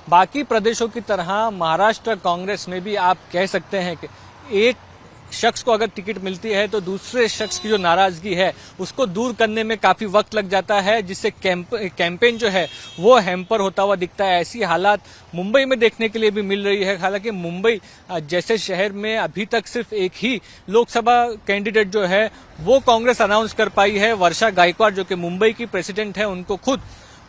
बाकी प्रदेशों की तरह महाराष्ट्र कांग्रेस में भी आप कह सकते हैं कि एक शख्स को अगर टिकट मिलती है तो दूसरे शख्स की जो नाराजगी है उसको दूर करने में काफी वक्त लग जाता है, जिससे कैंपेन जो है वो हैम्पर होता हुआ दिखता है। ऐसी हालात मुंबई में देखने के लिए भी मिल रही है। हालांकि मुंबई जैसे शहर में अभी तक सिर्फ एक ही लोकसभा कैंडिडेट जो है वो कांग्रेस अनाउंस कर पाई है। वर्षा गायकवाड़ जो कि मुंबई की प्रेसिडेंट है, उनको खुद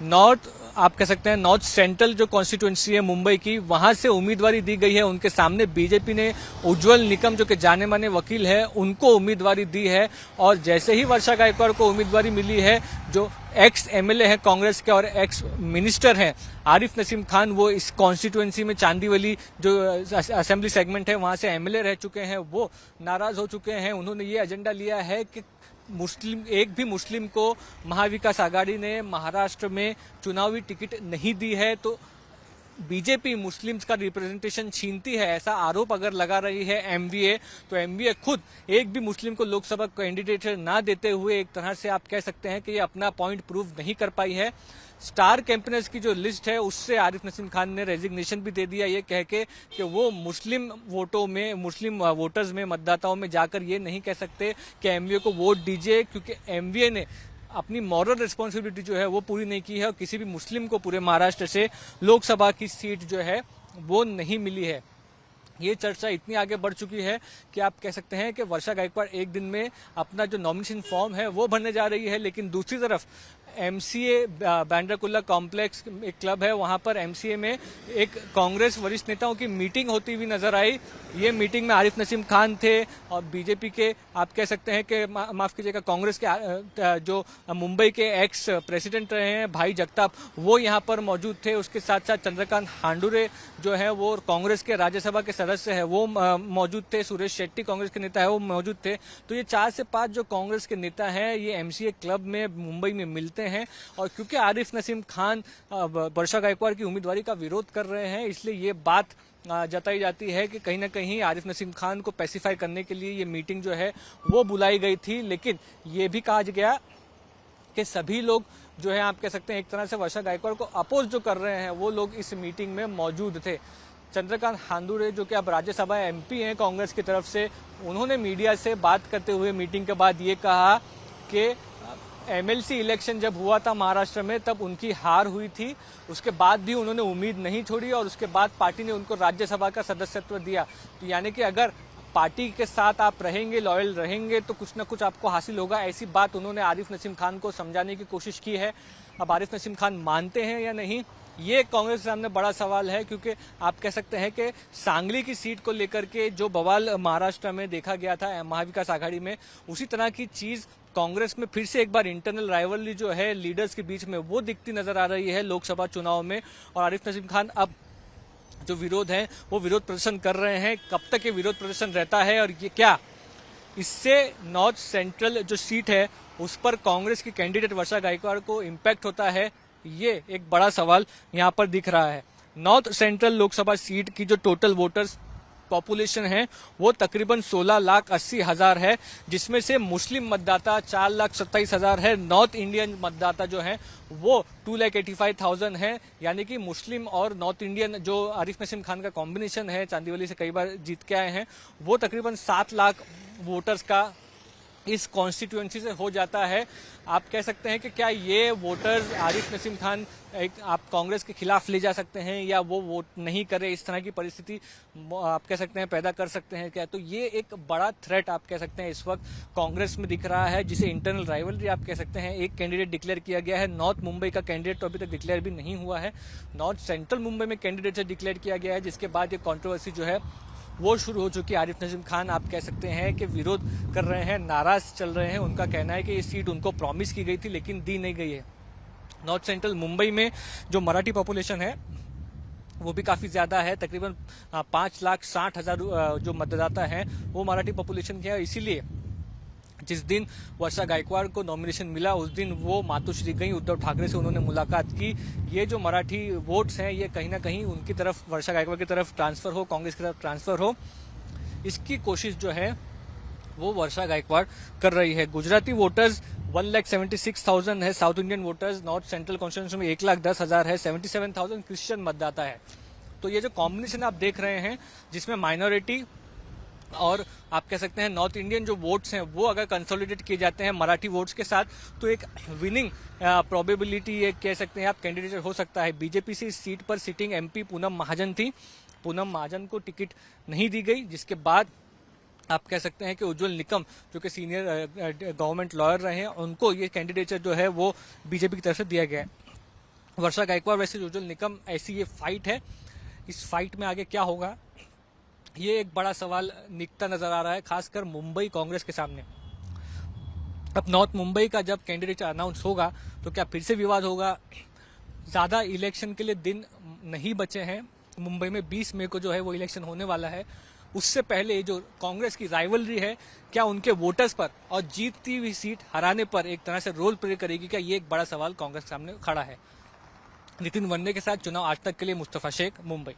नॉर्थ आप कह सकते हैं नॉर्थ सेंट्रल जो कॉन्स्टिट्यूएंसी है मुंबई की, वहां से उम्मीदवारी दी गई है। उनके सामने बीजेपी ने उज्जवल निकम जो कि जाने माने वकील है उनको उम्मीदवारी दी है। और जैसे ही वर्षा गायकवाड़ को उम्मीदवारी मिली है, जो एक्स एमएलए है कांग्रेस के और एक्स मिनिस्टर हैं आरिफ नसीम खान, वो इस कॉन्स्टिट्यूएंसी में चांदीवली जो असेंबली सेगमेंट है वहां से एमएलए रह चुके हैं, वो नाराज हो चुके हैं। उन्होंने ये एजेंडा लिया है कि एक भी मुस्लिम को महाविकास आघाड़ी ने महाराष्ट्र में चुनावी टिकट नहीं दी है तो बीजेपी मुस्लिम्स का रिप्रेजेंटेशन छीनती है, ऐसा आरोप अगर लगा रही है एमवीए, तो एमवीए खुद एक भी मुस्लिम को लोकसभा कैंडिडेट ना देते हुए एक तरह से आप कह सकते हैं कि ये अपना पॉइंट प्रूव नहीं कर पाई है। स्टार कैंपेनर्स की जो लिस्ट है उससे आरिफ नसीम खान ने रेजिग्नेशन भी दे दिया, ये कह के कि वो मुस्लिम वोटर्स में मतदाताओं में जाकर ये नहीं कह सकते कि एमवीए को वोट दीजिए, क्योंकि एमवीए ने अपनी मॉरल रिस्पॉन्सिबिलिटी जो है वो पूरी नहीं की है और किसी भी मुस्लिम को पूरे महाराष्ट्र से लोकसभा की सीट जो है वो नहीं मिली है। ये चर्चा इतनी आगे बढ़ चुकी है कि आप कह सकते हैं कि वर्षा गायकवाड़ एक दिन में अपना जो नॉमिनेशन फॉर्म है वो भरने जा रही है, लेकिन दूसरी तरफ एमसीए बांद्रा कॉम्प्लेक्स एक क्लब है, वहां पर एमसीए में एक कांग्रेस वरिष्ठ नेताओं की मीटिंग होती हुई नजर आई। ये मीटिंग में आरिफ नसीम खान थे और बीजेपी के आप कह सकते हैं कि माफ कीजिएगा कांग्रेस के जो मुंबई के एक्स प्रेसिडेंट रहे हैं भाई जगताप, वो यहाँ पर मौजूद थे। उसके साथ साथ चंद्रकांत हांडुरे जो है वो कांग्रेस के राज्यसभा के सदस्य है वो मौजूद थे। सुरेश शेट्टी कांग्रेस के नेता है वो मौजूद थे। तो ये 4 से 5 जो कांग्रेस के नेता हैं ये एमसीए क्लब में मुंबई में मिलते हैं और क्योंकि आरिफ नसीम खान वर्षा गायकवाड़ की उम्मीदवारी का विरोध कर रहे हैं, इसलिए ये बात जताई जाती है कि कहीं ना कहीं आरिफ नसीम खान को पैसिफाई करने के लिए ये मीटिंग जो है वो बुलाई गई थी। लेकिन ये भी कहा गया कि सभी लोग जो है आप कह सकते हैं एक तरह से वर्षा गायकवाड़ को अपोज जो कर रहे हैं वो लोग इस मीटिंग में मौजूद थे। चंद्रकांत हांडुरे जो कि अब राज्यसभा एमपी हैं कांग्रेस की तरफ से, उन्होंने मीडिया से बात करते हुए मीटिंग के बाद ये कहा कि एमएलसी इलेक्शन जब हुआ था महाराष्ट्र में तब उनकी हार हुई थी, उसके बाद भी उन्होंने उम्मीद नहीं छोड़ी और उसके बाद पार्टी ने उनको राज्यसभा का सदस्यत्व दिया। तो यानी कि अगर पार्टी के साथ आप रहेंगे, लॉयल रहेंगे तो कुछ ना कुछ आपको हासिल होगा, ऐसी बात उन्होंने आरिफ नसीम खान को समझाने की कोशिश की है। अब आरिफ नसीम खान मानते हैं या नहीं, ये कांग्रेस के सामने बड़ा सवाल है, क्योंकि आप कह सकते हैं कि सांगली की सीट को लेकर के जो बवाल महाराष्ट्र में देखा गया था महाविकास आघाड़ी में, उसी तरह की चीज कांग्रेस में फिर से एक बार इंटरनल राइवलरी जो है लीडर्स के बीच में वो दिखती नजर आ रही है लोकसभा चुनाव में। और आरिफ नसीम खान अब जो विरोध है वो विरोध प्रदर्शन कर रहे हैं। कब तक ये विरोध प्रदर्शन रहता है और ये क्या इससे नॉर्थ सेंट्रल जो सीट है उस पर कांग्रेस की कैंडिडेट वर्षा गायकवाड़ को इम्पैक्ट होता है, ये एक बड़ा सवाल यहाँ पर दिख रहा है। नॉर्थ सेंट्रल लोकसभा सीट की जो टोटल वोटर्स पॉपुलेशन है वो तकरीबन 16,80,000 है, जिसमें से मुस्लिम मतदाता 4,27,000 है। नॉर्थ इंडियन मतदाता जो है वो 2,85,000 है। यानी कि मुस्लिम और नॉर्थ इंडियन जो आरिफ नसीम खान का कॉम्बिनेशन है, चांदीवली से कई बार जीत के आए हैं, वो तकरीबन 7 लाख वोटर्स का इस कॉन्स्टिट्यूएंसी से हो जाता है। आप कह सकते हैं कि क्या ये वोटर्स आरिफ नसीम खान एक आप कांग्रेस के खिलाफ ले जा सकते हैं या वो वोट नहीं करे, इस तरह की परिस्थिति आप कह सकते हैं पैदा कर सकते हैं क्या? तो ये एक बड़ा थ्रेट आप कह सकते हैं इस वक्त कांग्रेस में दिख रहा है, जिसे इंटरनल राइवलरी आप कह सकते हैं। एक कैंडिडेट डिक्लेयर किया गया है, नॉर्थ मुंबई का कैंडिडेट तो अभी तक डिक्लेयर भी नहीं हुआ है, नॉर्थ सेंट्रल मुंबई में कैंडिडेट से डिक्लेयर किया गया है, जिसके बाद ये कॉन्ट्रोवर्सी जो है वो शुरू हो चुकी है। आरिफ नसीम खान आप कह सकते हैं कि विरोध कर रहे हैं, नाराज चल रहे हैं। उनका कहना है कि ये सीट उनको प्रॉमिस की गई थी लेकिन दी नहीं गई है। नॉर्थ सेंट्रल मुंबई में जो मराठी पॉपुलेशन है वो भी काफी ज्यादा है, तकरीबन 5,60,000 जो मतदाता हैं वो मराठी पॉपुलेशन के है। इसीलिए जिस दिन वर्षा गायकवाड़ को नॉमिनेशन मिला उस दिन वो मातोश्री गई, उद्धव ठाकरे से उन्होंने मुलाकात की। ये जो मराठी वोट्स हैं ये कहीं ना कहीं उनकी तरफ, वर्षा गायकवाड़ की तरफ ट्रांसफर हो, कांग्रेस की तरफ ट्रांसफर हो, इसकी कोशिश जो है वो वर्षा गायकवाड़ कर रही है। गुजराती वोटर्स 1,76,000 है south Indian voters, north central constituency में 1,10,000 है, 77,000 क्रिश्चियन मतदाता है। तो ये जो कॉम्बिनेशन आप देख रहे हैं जिसमें माइनॉरिटी और आप कह सकते हैं नॉर्थ इंडियन जो वोट्स हैं वो अगर कंसोलिडेट किए जाते हैं मराठी वोट्स के साथ, तो एक विनिंग प्रोबेबिलिटी ये कह सकते हैं आप कैंडिडेट हो सकता है। बीजेपी से इस सीट पर सिटिंग एमपी पूनम महाजन थी, पूनम महाजन को टिकट नहीं दी गई, जिसके बाद आप कह सकते हैं कि उज्जवल निकम जो कि सीनियर गवर्नमेंट लॉयर रहे हैं उनको ये कैंडिडेचर जो है वो बीजेपी की तरफ से दिया गया है। वर्षा गायकवाड़ वर्सेस उज्जवल निकम, ऐसी ये फाइट है। इस फाइट में आगे क्या होगा ये एक बड़ा सवाल निकता नजर आ रहा है, खासकर मुंबई कांग्रेस के सामने। अब नॉर्थ मुंबई का जब कैंडिडेट अनाउंस होगा तो क्या फिर से विवाद होगा? ज्यादा इलेक्शन के लिए दिन नहीं बचे हैं। मुंबई में 20 मई को जो है वो इलेक्शन होने वाला है। उससे पहले जो कांग्रेस की राइवलरी है क्या उनके वोटर्स पर और जीतती हुई सीट हराने पर एक तरह से रोल प्ले करेगी क्या, ये एक बड़ा सवाल कांग्रेस के सामने खड़ा है। नितिन वन्ने के साथ चुनाव आज तक के लिए मुस्तफा शेख, मुंबई।